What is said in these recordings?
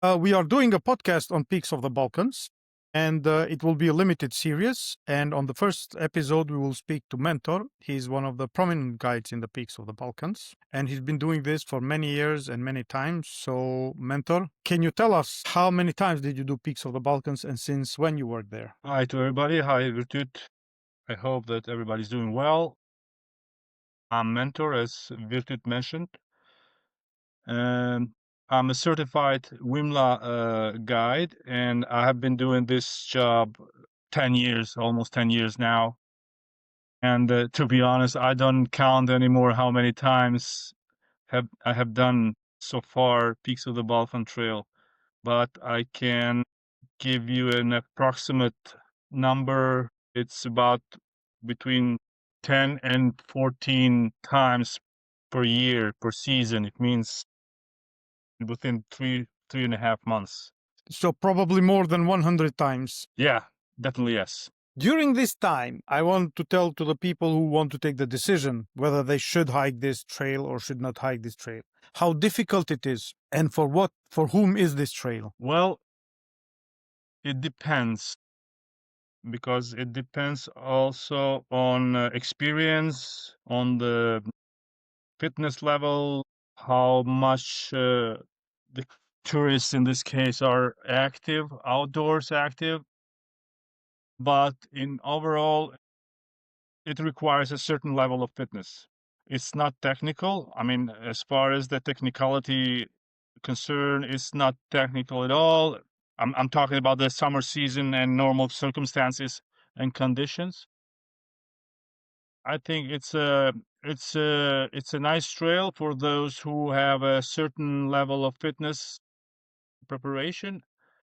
We are doing a podcast on Peaks of the Balkans, and it will be a limited series. And on the first episode, we will speak to Mentor. He's one of the prominent guides in the Peaks of the Balkans, and he's been doing this for many years and many times. So, Mentor, can you tell us how many times did you do Peaks of the Balkans and since when you work there? Hi to everybody. Hi, Virtut. I hope that everybody's doing well. I'm Mentor, as Virtut mentioned. And I'm a certified WIMLA guide, and I have been doing this job 10 years, almost 10 years now. And to be honest, I don't count anymore how many times I have done so far Peaks of the Balkan Trail, but I can give you an approximate number. It's about between 10 and 14 times per year, per season. It means within three and a half months. So, probably more than 100 times. Yeah, definitely yes. During this time, I want to tell to the people who want to take the decision whether they should hike this trail or should not hike this trail, how difficult it is, and for whom is this trail? Well, it depends, because it depends also on experience, on the fitness level, how much the tourists in this case are active, outdoors active. But in overall, it requires a certain level of fitness. It's not technical. I mean, as far as the technicality concern, it's not technical at all. I'm talking about the summer season and normal circumstances and conditions. I think it's a nice trail for those who have a certain level of fitness preparation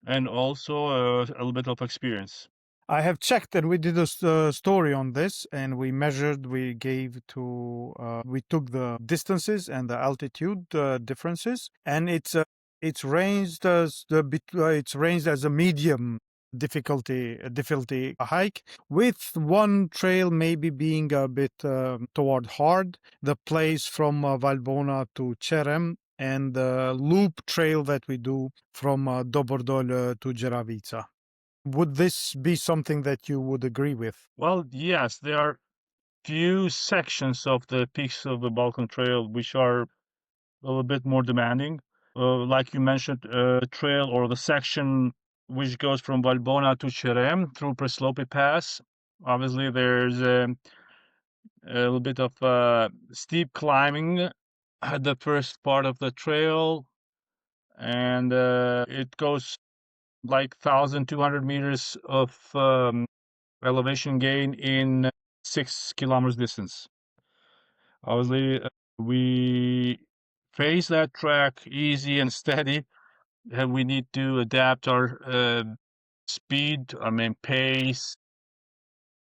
and also a little bit of experience. I have checked and we did a story on this and we measured, we took the distances and the altitude differences, and it's ranged as a medium difficulty hike, with one trail maybe being a bit toward hard, the place from Valbona to Cherem, and the loop trail that we do from Dobordol to Jeravica. Would this be something that you would agree with? Well, yes, there are few sections of the Peaks of the Balkan Trail which are a little bit more demanding. Like you mentioned, the trail or the section which goes from Valbona to Cherem through Preslopi Pass. Obviously, there's a little bit of steep climbing at the first part of the trail, and it goes like 1,200 meters of elevation gain in 6 kilometers distance. Obviously, we face that track easy and steady, and we need to adapt our speed, pace,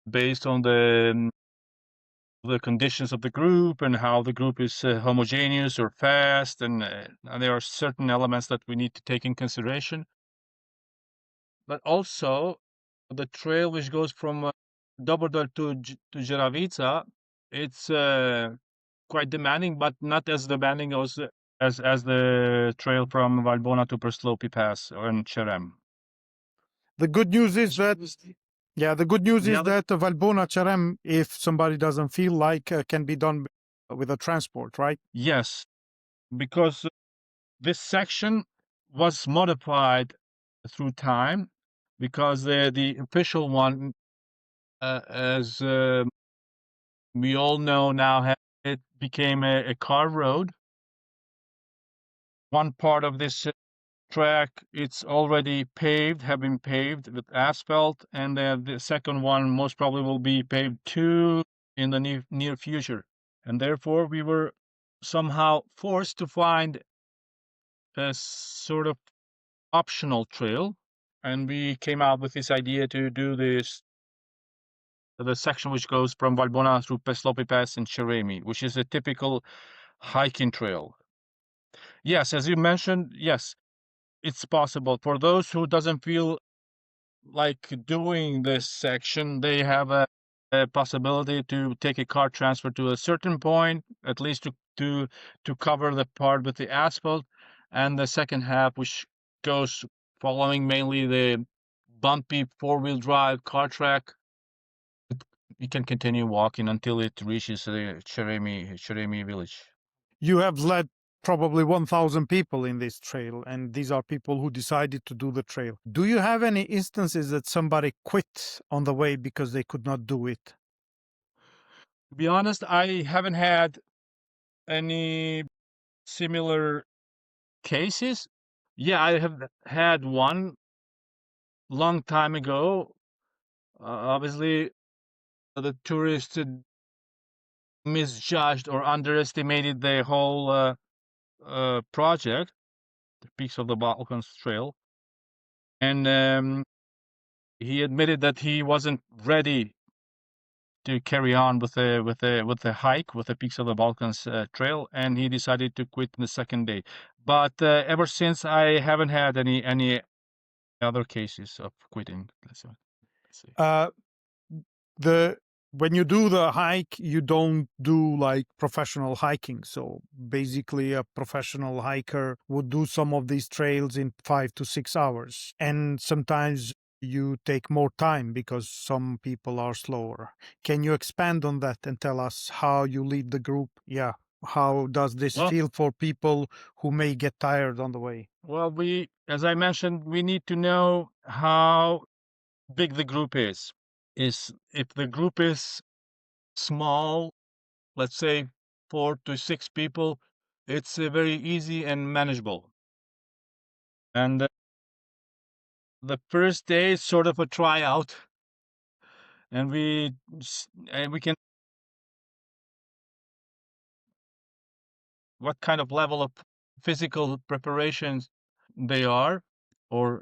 based on the conditions of the group and how the group is homogeneous or fast, and there are certain elements that we need to take in consideration. But also, the trail which goes from Dobrodol to Jeravica, it's quite demanding, but not as demanding as the trail from Valbona to Perslopi Pass or in Cherem. The good news is that Valbona Cherem, if somebody doesn't feel like, can be done with a transport, right? Yes, because this section was modified through time, because the official one, as we all know now, it became a car road. One part of this track, it's already have been paved with asphalt, and the second one most probably will be paved too in the near future. And therefore, we were somehow forced to find a sort of optional trail, and we came out with this idea to do the section which goes from Valbona through Peslopi Pass and Cheremi, which is a typical hiking trail. Yes, as you mentioned, yes, it's possible. For those who doesn't feel like doing this section, they have a possibility to take a car transfer to a certain point, at least to cover the part with the asphalt, and the second half, which goes following mainly the bumpy four-wheel drive car track. You can continue walking until it reaches the Cheremi village. You have led probably 1,000 people in this trail, and these are people who decided to do the trail. Do you have any instances that somebody quit on the way because they could not do it? To be honest, I haven't had any similar cases. Yeah, I have had one long time ago. Obviously, the tourists misjudged or underestimated the whole project, the Peaks of the Balkans Trail, and he admitted that he wasn't ready to carry on with the hike with the Peaks of the Balkans Trail, and he decided to quit the second day. But ever since, I haven't had any other cases of quitting. Let's say. Uh, the when you do the hike, you don't do like professional hiking. So basically, a professional hiker would do some of these trails in 5 to 6 hours, and sometimes you take more time because some people are slower. Can you expand on that and tell us how you lead the group? Yeah. How does this Well, feel for people who may get tired on the way? well, as I mentioned, we need to know how big the group is. If the group is small, let's say 4 to 6 people, it's very easy and manageable. And the first day is sort of a tryout, and we can what kind of level of physical preparations they are, or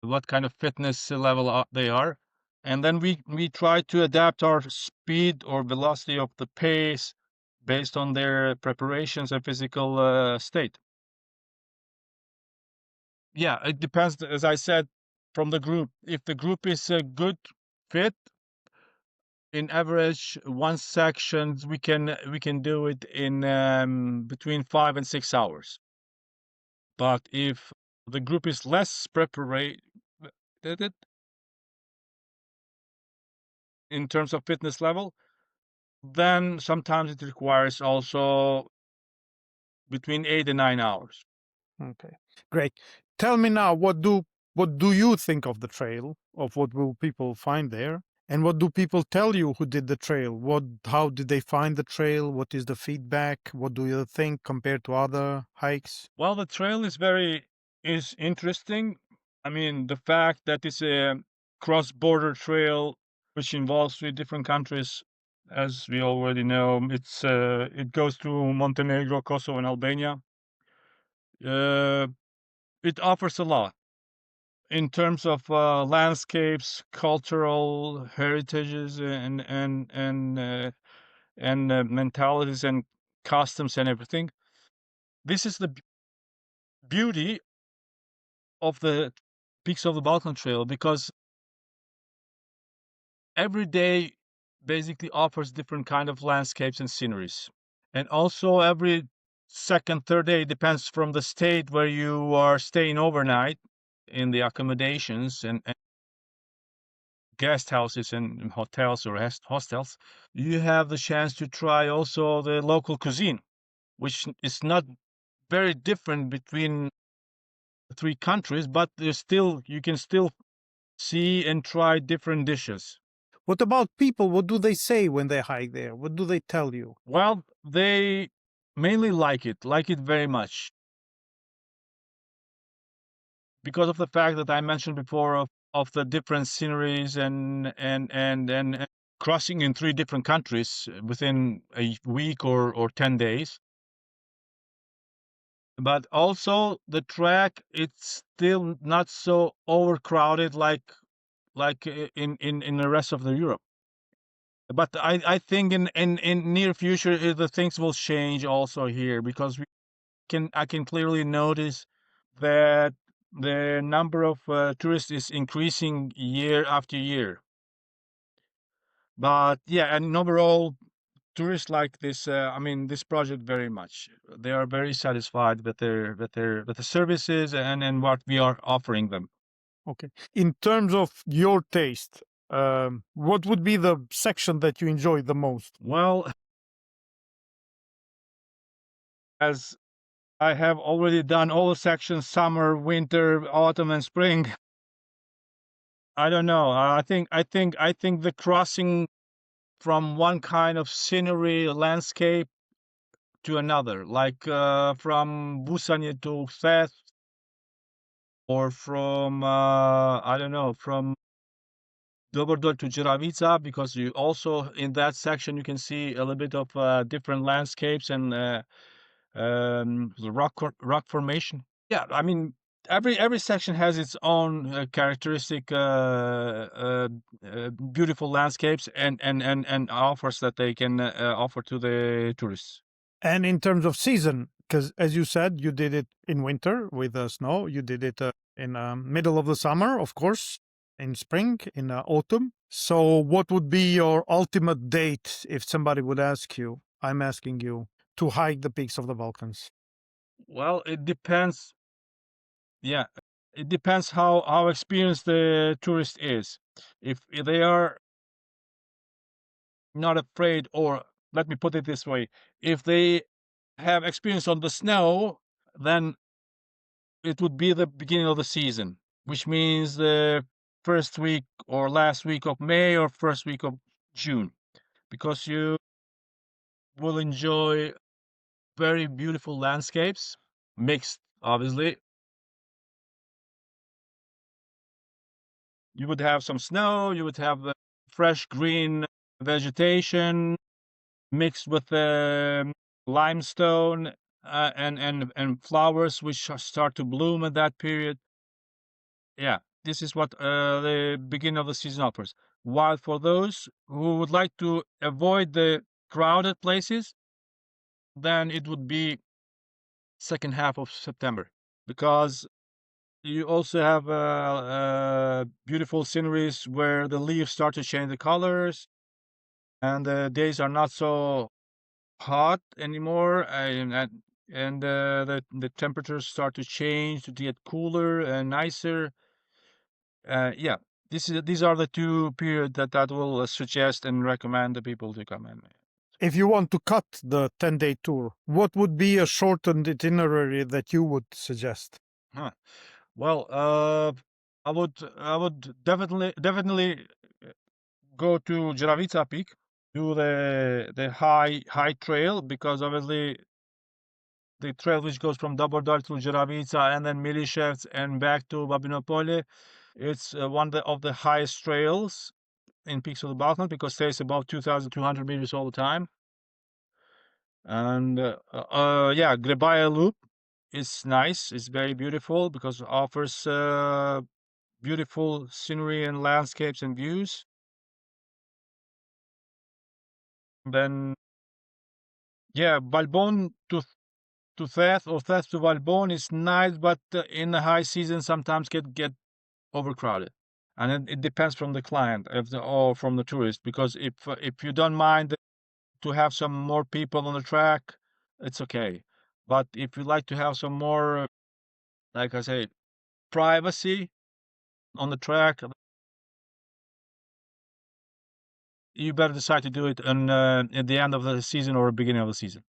what kind of fitness level they are, and then we try to adapt our speed or velocity of the pace based on their preparations and physical state. Yeah, it depends, as I said, from the group. If the group is a good fit, in average one sections we can do it in between 5 and 6 hours. But if the group is less prepared in terms of fitness level, then sometimes it requires also between 8 and 9 hours. Okay, great. Tell me now, what do you think of the trail? Of what will people find there? And what do people tell you who did the trail? How did they find the trail? What is the feedback? What do you think compared to other hikes? Well, the trail is interesting. I mean, the fact that it's a cross-border trail which involves 3 different countries, as we already know, it goes through Montenegro, Kosovo, and Albania. Uh, it offers a lot in terms of landscapes, cultural heritages, and mentalities and customs and everything. This is the beauty of the Peaks of the Balkan Trail, because every day basically offers different kind of landscapes and sceneries, and also every second, third day, depends from the state where you are staying overnight in the accommodations and guest houses and hotels or hostels. You have the chance to try also the local cuisine, which is not very different between the 3 countries, but you can still see and try different dishes. What about people? What do they say when they hike there? What do they tell you? Well, they mainly like it very much, because of the fact that I mentioned before of the different sceneries and crossing in 3 different countries within a week or 10 days. But also the track, it's still not so overcrowded like in the rest of the Europe. But I think in near future the things will change also here, because I can clearly notice that the number of tourists is increasing year after year. But yeah, and overall tourists like this. This project very much. They are very satisfied with the services and what we are offering them. Okay. In terms of your taste, what would be the section that you enjoy the most? Well, as I have already done all the sections: summer, winter, autumn, and spring. I don't know. I think the crossing from one kind of scenery landscape to another, like from Busanye to Fes, or from I don't know, from Dobrodol to Jiravica, because you also in that section you can see a little bit of different landscapes and the rock formation. Yeah, every section has its own characteristic, beautiful landscapes and offers that they can offer to the tourists. And in terms of season, because as you said, you did it in winter with the snow, you did it in middle of the summer, of course, in spring, in autumn. So, what would be your ultimate date if somebody would ask you? I'm asking you to hike the peaks of the Balkans. Well, it depends. Yeah, it depends how experienced the tourist is. If they are not afraid, or let me put it this way, if they have experience on the snow, then it would be the beginning of the season, which means the first week or last week of May or first week of June, because you will enjoy very beautiful landscapes, mixed, obviously. You would have some snow, you would have fresh green vegetation mixed with limestone and flowers which start to bloom at that period. Yeah, this is what the beginning of the season offers. While for those who would like to avoid the crowded places, then it would be second half of September, because you also have beautiful sceneries where the leaves start to change the colors and the days are not so hot anymore, and the temperatures start to change to get cooler and nicer. Yeah, these are the two periods that will suggest and recommend the people to come in. If you want to cut the 10-day tour, what would be a shortened itinerary that you would suggest? Huh. Well, I would definitely go to Jaravica Peak, do the high trail, because obviously the trail which goes from Dobrodol to Jaravica and then Milishevsk and back to Babinopole. It's one of the highest trails in Peaks of the Balkans, because it stays above 2,200 meters all the time. And yeah, Grebaya Loop is nice. It's very beautiful because it offers beautiful scenery and landscapes and views. Then, yeah, Balbon to Theth or Theth to Balbon is nice, but in the high season sometimes get overcrowded, and it depends from the client or from the tourist. Because if you don't mind to have some more people on the track, it's okay. But if you like to have some more, like I say, privacy on the track, you better decide to do it at the end of the season or beginning of the season.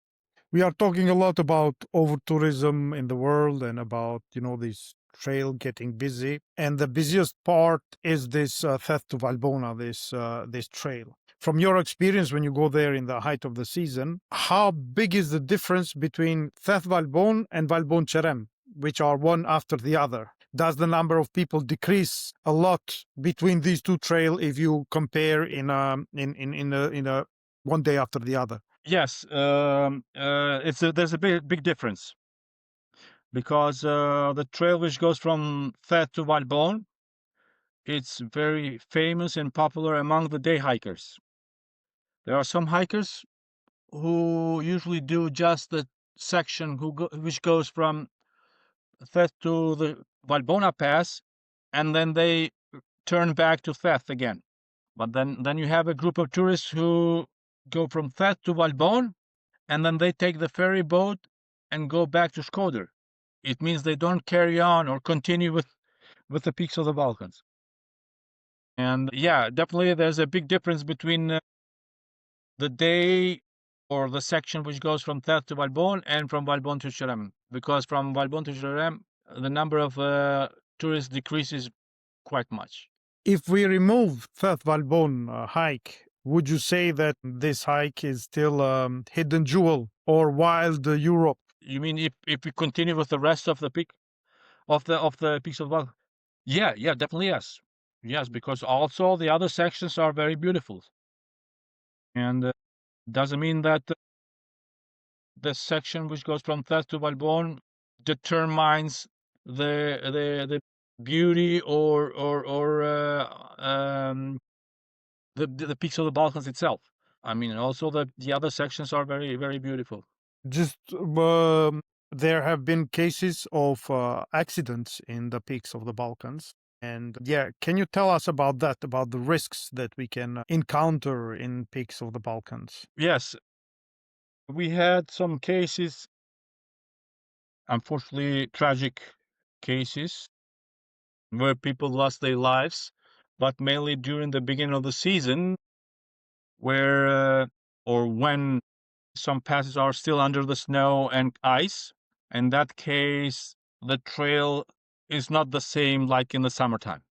We are talking a lot about over tourism in the world and about, this trail getting busy. And the busiest part is this Theth to Valbona, this trail. From your experience, when you go there in the height of the season, how big is the difference between Theth Valbon and Valbon Cherem, which are one after the other? Does the number of people decrease a lot between these two trails if you compare in a one day after the other? Yes, there's a big difference, because the trail which goes from Theth to Valbon, it's very famous and popular among the day hikers. There are some hikers who usually do just the section which goes from Theth to the Valbona Pass, and then they turn back to Theth again. But then you have a group of tourists who go from Thet to Valbon, and then they take the ferry boat and go back to Shkodër. It means they don't carry on or continue with the peaks of the Balkans. And yeah, definitely there's a big difference between the day or the section which goes from Thet to Valbon and from Valbon to Shirem, because from Valbon to Shirem, the number of tourists decreases quite much. If we remove Theth Valbon hike, would you say that this hike is still hidden jewel or wild Europe? You mean if we continue with the rest of the peak of the peaks of Valbon? Yeah, definitely yes. Yes, because also the other sections are very beautiful. And doesn't mean that the section which goes from Thet to Valbon determines the beauty or the peaks of the Balkans itself. I mean, also the other sections are very, very beautiful. Just there have been cases of accidents in the peaks of the Balkans. And yeah, can you tell us about that, about the risks that we can encounter in peaks of the Balkans? Yes, we had some cases, unfortunately tragic cases, where people lost their lives, but mainly during the beginning of the season, where or when some passes are still under the snow and ice. In that case, the trail is not the same like in the summertime.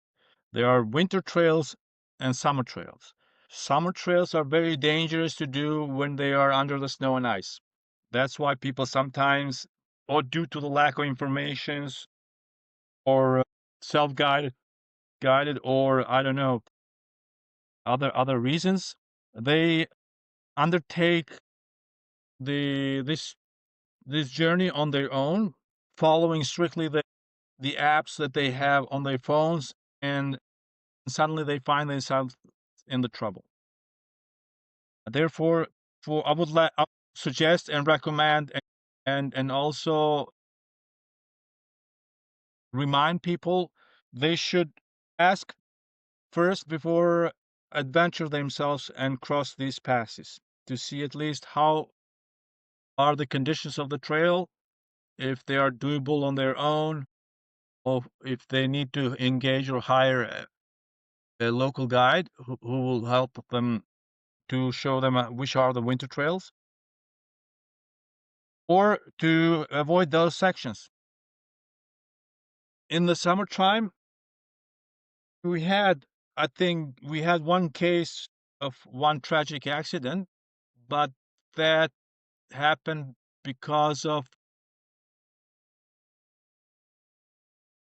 There are winter trails and summer trails. Summer trails are very dangerous to do when they are under the snow and ice. That's why people sometimes, or due to the lack of informations, or self-guided, or I don't know, other reasons, they undertake this journey on their own, following strictly the apps that they have on their phones, and suddenly they find themselves in the trouble. Therefore, I would suggest and recommend and also remind people they should ask first before adventure themselves and cross these passes, to see at least how are the conditions of the trail, if they are doable on their own, or if they need to engage or hire a local guide who will help them to show them which are the winter trails, or to avoid those sections. In the summertime, I think we had one case of one tragic accident, but that happened because of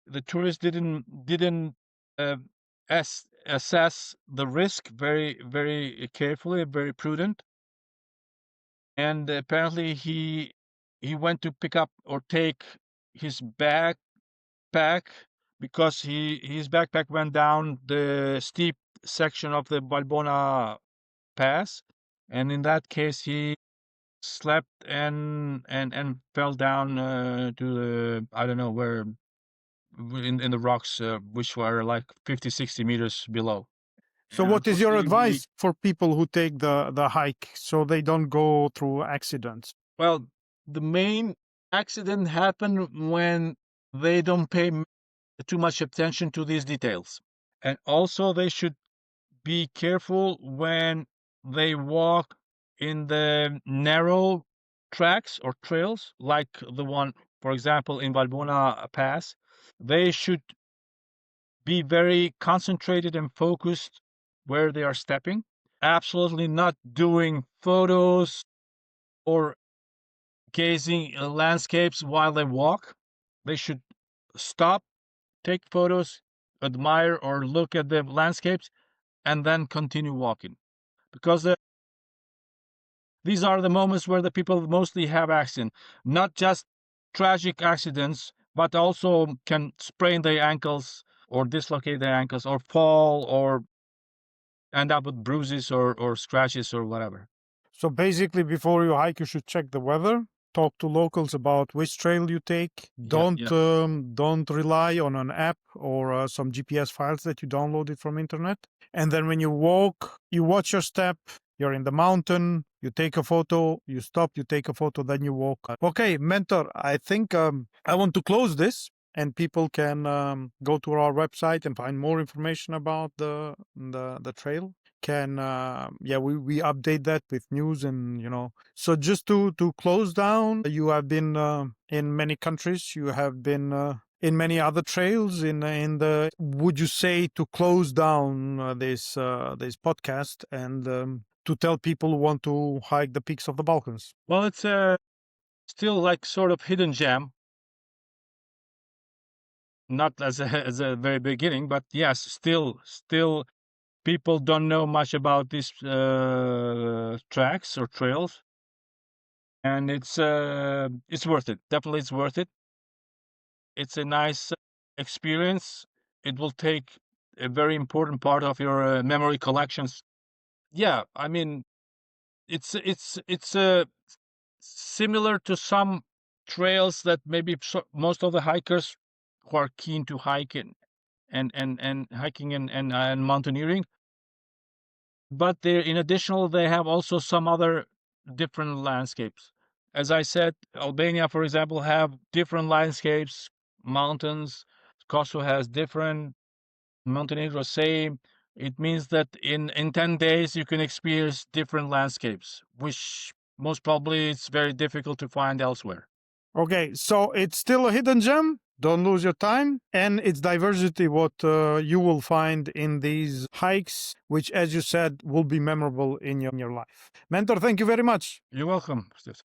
the tourists didn't uh, assess the risk very, very carefully, very prudent. And apparently he went to pick up or take his backpack, because his backpack went down the steep section of the Balbona pass, and in that case he slept and fell down to the, I don't know where, in the rocks, which were like 50-60 meters below. So, And what is your unfortunately, advice for people who take the hike so they don't go through accidents? well, the main accident happened when they don't pay too much attention to these details. And also they should be careful when they walk in the narrow tracks or trails, like the one, for example, in Valbona Pass. They should be very concentrated and focused where they are stepping. Absolutely not doing photos or gazing at landscapes while they walk. They should stop, take photos, admire or look at the landscapes, and then continue walking. Because these are the moments where the people mostly have accident, not just tragic accidents, but also can sprain their ankles or dislocate their ankles or fall or end up with bruises or scratches or whatever. So basically, before you hike, you should check the weather, talk to locals about which trail you take. Don't rely on an app or some GPS files that you downloaded from internet. And then when you walk, you watch your step. You're in the mountain, you take a photo, you stop, you take a photo, then you walk. Okay, mentor, I think I want to close this, and people can go to our website and find more information about the trail. Can we update that with news, and so just to close down, you have been in many countries, you have been in many other trails in the would you say, to close down this podcast, and to tell people who want to hike the peaks of the Balkans? Well, it's still like sort of hidden gem, not as a as a very beginning, but yes, still people don't know much about these tracks or trails, and it's worth it. Definitely, it's worth it. It's a nice experience. It will take a very important part of your memory collections. Yeah, I mean, it's similar to some trails that maybe most of the hikers who are keen to hike and hiking and mountaineering. But they, in additional, they have also some other different landscapes. As I said, Albania, for example, have different landscapes, mountains. Kosovo has different, Montenegro same. It means that in 10 days you can experience different landscapes, which most probably it's very difficult to find elsewhere. Okay, so it's still a hidden gem. Don't lose your time. And it's diversity what you will find in these hikes, which, as you said, will be memorable in your life. Mentor, thank you very much. You're welcome, Steve.